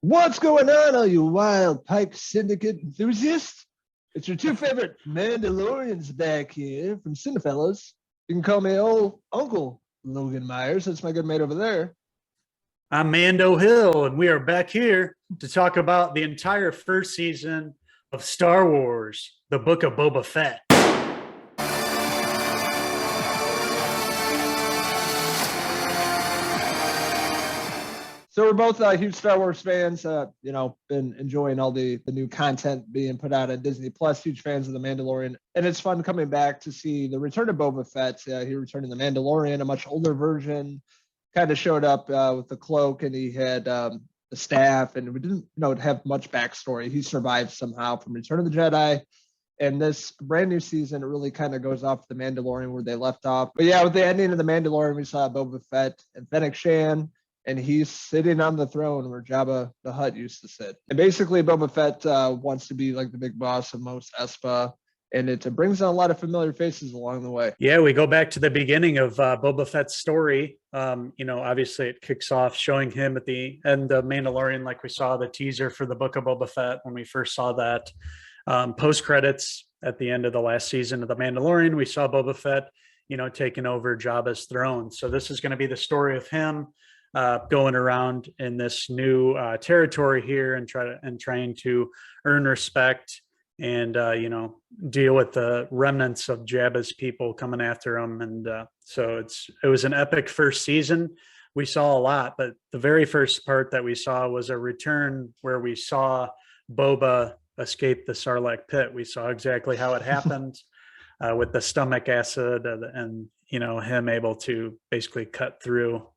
What's going on, all you Wild Pike Syndicate enthusiasts? It's your two favorite Mandalorians back here from Cinephellas. You can call me old Uncle Logan Myers. That's my good mate over there. I'm Mando Hill, and we are back here to talk about the entire first season of Star Wars, the Book of Boba Fett. So we're both huge Star Wars fans. Been enjoying all the new content being put out on Disney Plus. Huge fans of The Mandalorian, and it's fun coming back to see the return of Boba Fett. He returned in The Mandalorian, a much older version. Kind of showed up with the cloak, and he had the staff, and we didn't have much backstory. He survived somehow from Return of the Jedi. And this brand new season, it really kind of goes off The Mandalorian where they left off. But yeah, with the ending of The Mandalorian, we saw Boba Fett and Fennec Shand, and he's sitting on the throne where Jabba the Hutt used to sit. And basically, Boba Fett wants to be like the big boss of Mos Espa, and it brings on a lot of familiar faces along the way. Yeah, we go back to the beginning of Boba Fett's story. Obviously it kicks off showing him at the end of Mandalorian, like we saw the teaser for the Book of Boba Fett when we first saw that. Post-credits at the end of the last season of The Mandalorian, we saw Boba Fett, taking over Jabba's throne. So this is going to be the story of him going around in this new territory here and trying to earn respect and deal with the remnants of Jabba's people coming after him. And so it was an epic first season. We saw a lot, but the very first part that we saw was a return where we saw Boba escape the Sarlacc pit. We saw exactly how it happened with the stomach acid and him able to basically cut through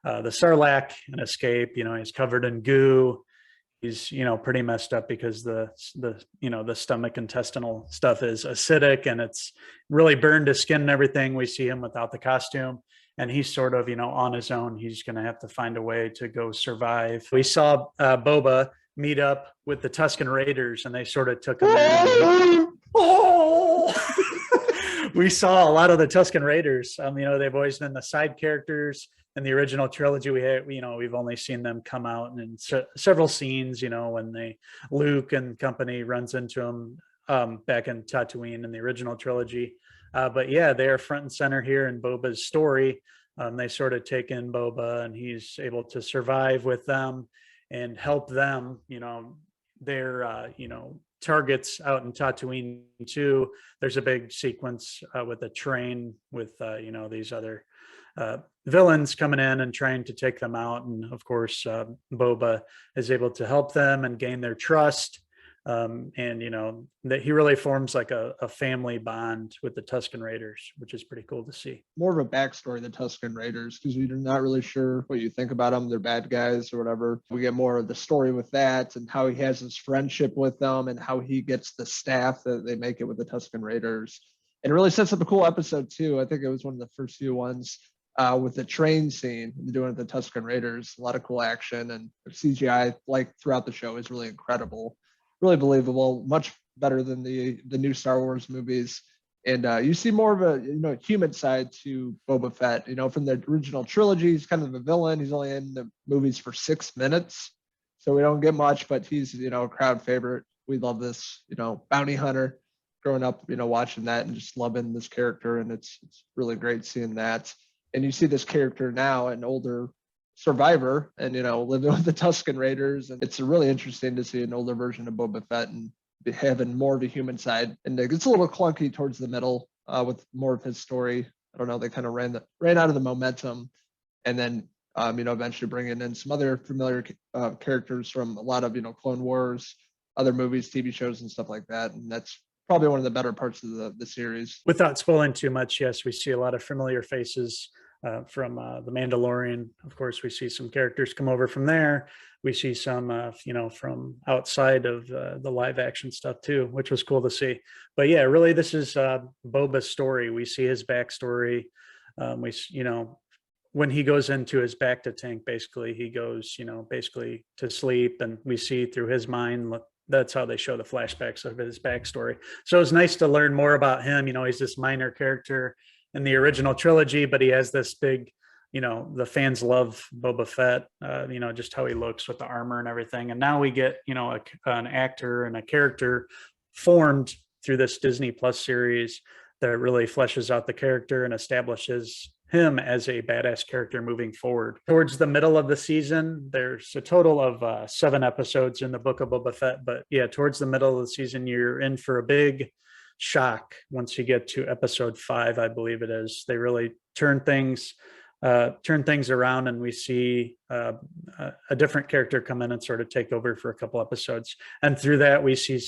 the Sarlacc and escape. He's covered in goo. He's pretty messed up because the stomach intestinal stuff is acidic and it's really burned his skin and everything. We see him without the costume, and he's sort of on his own. He's going to have to find a way to go survive. We saw Boba meet up with the Tusken Raiders, and they sort of took him in. We saw a lot of the Tusken Raiders. They've always been the side characters. In the original trilogy, we've only seen them come out in several scenes, when Luke and company runs into them back in Tatooine in the original trilogy. But yeah, they are front and center here in Boba's story. They sort of take in Boba, and he's able to survive with them and help them, their, targets out in Tatooine too. There's a big sequence with a train with, these other villains coming in and trying to take them out. And of course, Boba is able to help them and gain their trust. That he really forms like a family bond with the Tusken Raiders, which is pretty cool to see. More of a backstory, the Tusken Raiders, because you're not really sure what you think about them. They're bad guys or whatever. We get more of the story with that and how he has his friendship with them and how he gets the staff that they make it with the Tusken Raiders. And it really sets up a cool episode too. I think it was one of the first few ones with the train scene doing the Tusken Raiders. A lot of cool action, and CGI like throughout the show is really incredible. Really believable, much better than the new Star Wars movies. And you see more of a human side to Boba Fett. From the original trilogy, he's kind of a villain. He's only in the movies for 6 minutes, so we don't get much. But he's a crowd favorite. We love this bounty hunter. Growing up, watching that and just loving this character, and it's really great seeing that. And you see this character now, an older survivor, and living with the Tusken Raiders, and it's really interesting to see an older version of Boba Fett and having more of a human side. And it's a little clunky towards the middle with more of his story. I don't know, they kind of ran out of the momentum, and then eventually bringing in some other familiar characters from a lot of Clone Wars, other movies, TV shows, and stuff like that. And that's probably one of the better parts of the series. Without spoiling too much, yes, we see a lot of familiar faces from The Mandalorian. Of course, we see some characters come over from there. We see some, from outside of the live action stuff too, which was cool to see. But yeah, really, this is Boba's story. We see his backstory. When he goes into his bacta tank, basically, he goes, basically to sleep, and we see through his mind. That's how they show the flashbacks of his backstory. So it's nice to learn more about him. He's this minor character in the original trilogy, but he has this big, the fans love Boba Fett, just how he looks with the armor and everything. And now we get, an actor and a character formed through this Disney Plus series that really fleshes out the character and establishes him as a badass character moving forward. Towards the middle of the season, there's a total of 7 episodes in the Book of Boba Fett. But yeah, towards the middle of the season, you're in for a big shock once you get to episode 5, I believe it is. They really turn things around, and we see a different character come in and sort of take over for a couple episodes. And through that, we see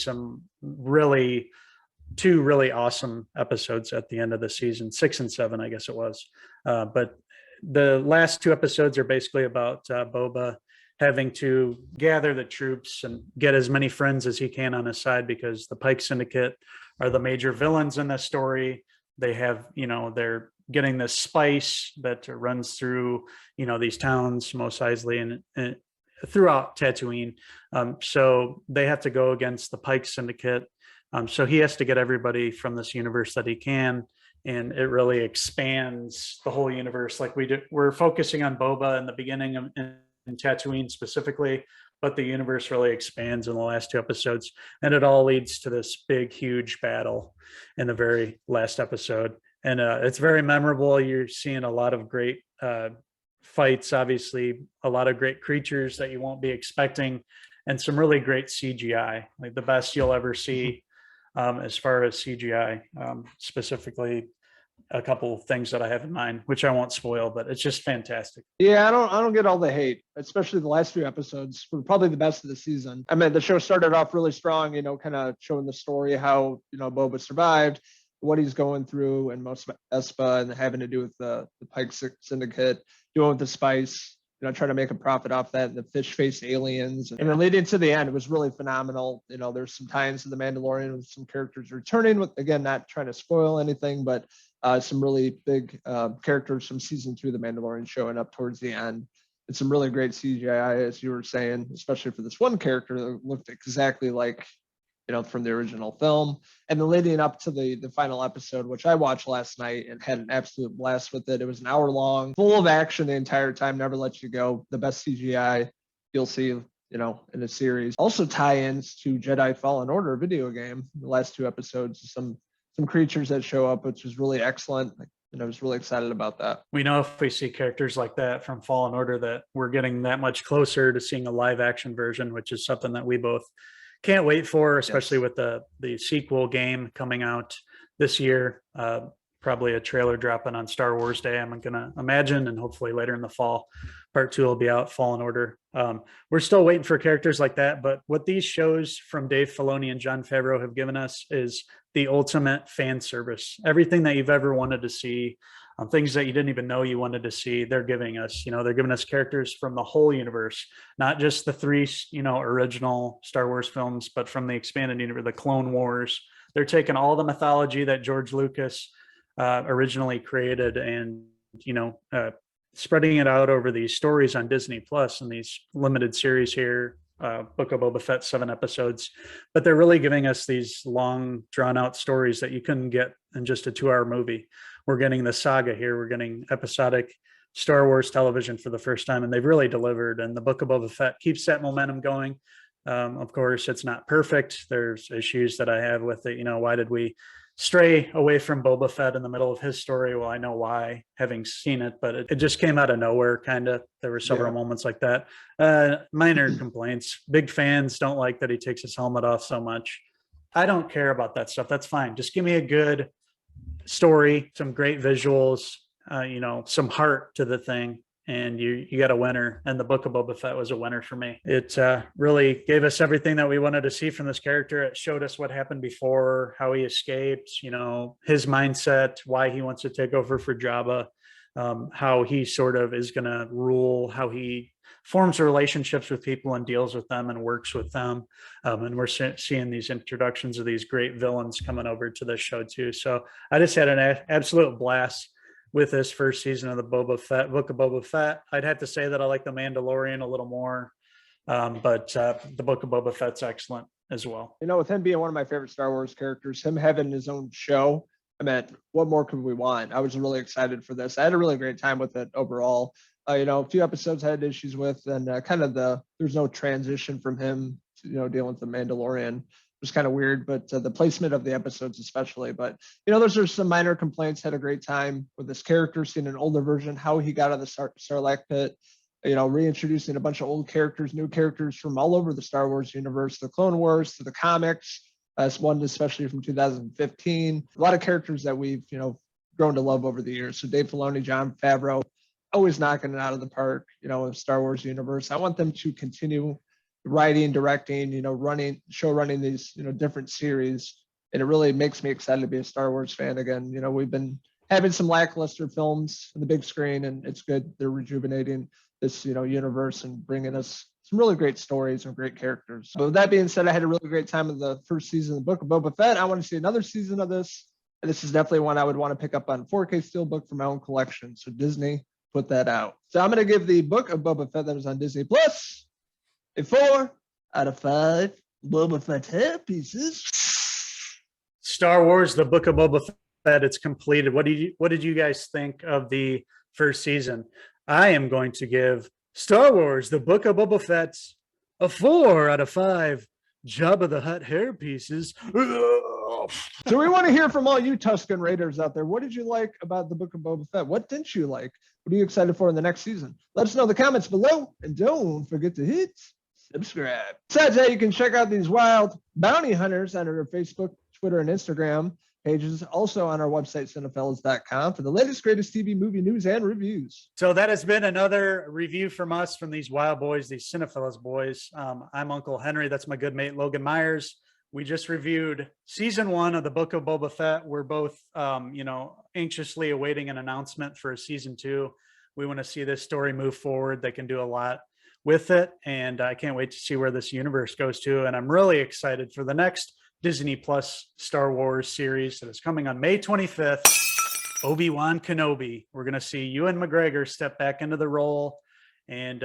two really awesome episodes at the end of the season, 6 and 7, I guess it was. But the last 2 episodes are basically about Boba having to gather the troops and get as many friends as he can on his side, because the Pike Syndicate are the major villains in this story. They have, they're getting this spice that runs through, these towns, Mos Eisley and throughout Tatooine. So they have to go against the Pike Syndicate. So he has to get everybody from this universe that he can, and it really expands the whole universe. Like we're focusing on Boba in the beginning in Tatooine specifically, but the universe really expands in the last 2 episodes, and it all leads to this big, huge battle in the very last episode. And it's very memorable. You're seeing a lot of great fights, obviously, a lot of great creatures that you won't be expecting, and some really great CGI, like the best you'll ever see as far as CGI, specifically a couple of things that I have in mind, which I won't spoil, but it's just fantastic. Yeah, I don't get all the hate, especially the last few episodes were probably the best of the season. I mean, the show started off really strong, kind of showing the story, how, Boba survived, what he's going through, and most Espa, and having to do with the Pike Syndicate, doing with the spice, trying to make a profit off that, and the fish-faced aliens. And then leading to the end, it was really phenomenal. There's some tie-ins to The Mandalorian with some characters returning, with, again, not trying to spoil anything, but some really big characters from season 2 of The Mandalorian showing up towards the end. And some really great CGI, as you were saying, especially for this one character that looked exactly like, from the original film. And then leading up to the final episode, which I watched last night and had an absolute blast with it. It was an hour long, full of action the entire time, never lets you go. The best CGI you'll see, in a series. Also tie-ins to Jedi Fallen Order video game. The last 2 episodes, some creatures that show up, which is really excellent. I was really excited about that. We know if we see characters like that from Fallen Order, that we're getting that much closer to seeing a live action version, which is something that we both can't wait for, especially with the sequel game coming out this year. Probably a trailer dropping on Star Wars Day, I'm going to imagine, and hopefully later in the fall, part 2 will be out, Fallen Order. We're still waiting for characters like that, but what these shows from Dave Filoni and Jon Favreau have given us is the ultimate fan service. Everything that you've ever wanted to see, things that you didn't even know you wanted to see, they're giving us. They're giving us characters from the whole universe, not just the 3, original Star Wars films, but from the expanded universe, the Clone Wars. They're taking all the mythology that George Lucas originally created, and spreading it out over these stories on Disney Plus and these limited series here, Book of Boba Fett, 7 episodes. But they're really giving us these long, drawn out stories that you couldn't get in just a 2-hour movie. We're getting the saga here. We're getting episodic Star Wars television for the first time, and they've really delivered. And the Book of Boba Fett keeps that momentum going. Of course, it's not perfect. There's issues that I have with it. Why did we stray away from Boba Fett in the middle of his story? Well, I know why, having seen it, but it just came out of nowhere, kind of. There were several moments like that. Minor complaints. Big fans don't like that he takes his helmet off so much. I don't care about that stuff. That's fine. Just give me a good story, some great visuals, some heart to the thing, and you got a winner. And the Book of Boba Fett was a winner for me. It really gave us everything that we wanted to see from this character. It showed us what happened before, how he escaped, his mindset, why he wants to take over for Jabba, how he sort of is going to rule, how he forms relationships with people and deals with them and works with them. And we're seeing these introductions of these great villains coming over to this show too. So I just had an absolute blast with this first season of the Book of Boba Fett. I'd have to say that I like the Mandalorian a little more, but the Book of Boba Fett's excellent as well. With him being one of my favorite Star Wars characters, him having his own show I mean, what more could we want? I was really excited for this. I had a really great time with it overall. A few episodes I had issues with, and there's no transition from him to, dealing with the Mandalorian. It was kind of weird, but the placement of the episodes especially. But those are some minor complaints. Had a great time with this character, seeing an older version, how he got out of the Sarlacc pit. Reintroducing a bunch of old characters, new characters from all over the Star Wars universe, the Clone Wars to the comics. One especially from 2015. A lot of characters that we've grown to love over the years. So Dave Filoni, Jon Favreau, always knocking it out of the park. In Star Wars universe. I want them to continue writing, directing, running these different series, and it really makes me excited to be a Star Wars fan again. We've been having some lackluster films on the big screen, and it's good they're rejuvenating this universe and bringing us some really great stories and great characters. But with that being said, I had a really great time in the first season of the Book of Boba Fett. I want to see another season of this. And this is definitely one I would want to pick up on 4K Steelbook for my own collection. So Disney, put that out. So I'm going to give the Book of Boba Fett that was on Disney Plus a 4 out of 5 Boba Fett hair pieces. Star Wars, the Book of Boba Fett, it's completed. What did you guys think of the first season? I am going to give Star Wars, the Book of Boba Fett, a 4 out of 5 Jabba the Hutt hair pieces. So we want to hear from all you Tusken Raiders out there. What did you like about the Book of Boba Fett? What didn't you like? What are you excited for in the next season? Let us know in the comments below, and don't forget to hit subscribe. Besides that, you can check out these wild bounty hunters on our Facebook, Twitter, and Instagram pages. Also on our website, Cinephellas.com, for the latest, greatest TV, movie news, and reviews. So that has been another review from us, from these wild boys, these Cinephellas boys. I'm Uncle Henry. That's my good mate, Logan Myers. We just reviewed season 1 of the Book of Boba Fett. We're both, anxiously awaiting an announcement for a season 2. We want to see this story move forward. They can do a lot with it, and I can't wait to see where this universe goes to. And I'm really excited for the next Disney Plus Star Wars series that is coming on May 25th. Obi-Wan Kenobi. We're going to see Ewan McGregor step back into the role and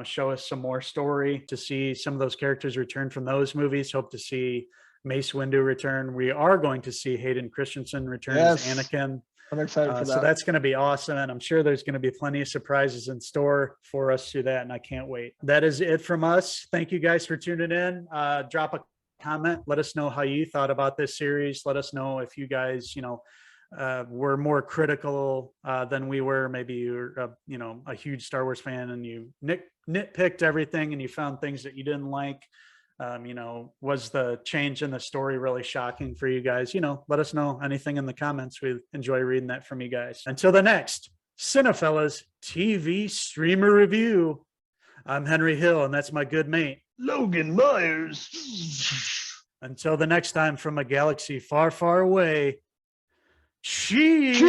show us some more story, to see some of those characters return from those movies. Hope to see Mace Windu return. We are going to see Hayden Christensen return as Anakin. I'm excited for that. So that's going to be awesome, and I'm sure there's going to be plenty of surprises in store for us through that, and I can't wait. That is it from us. Thank you guys for tuning in. Drop a comment. Let us know how you thought about this series. Let us know if you guys, were more critical than we were. Maybe you're, a huge Star Wars fan and you nitpicked everything and you found things that you didn't like. Was the change in the story really shocking for you guys? Let us know anything in the comments. We enjoy reading that from you guys. Until the next Cinephellas TV streamer review, I'm Henry Hill, and that's my good mate, Logan Myers. Until the next time, from a galaxy far, far away, cheers.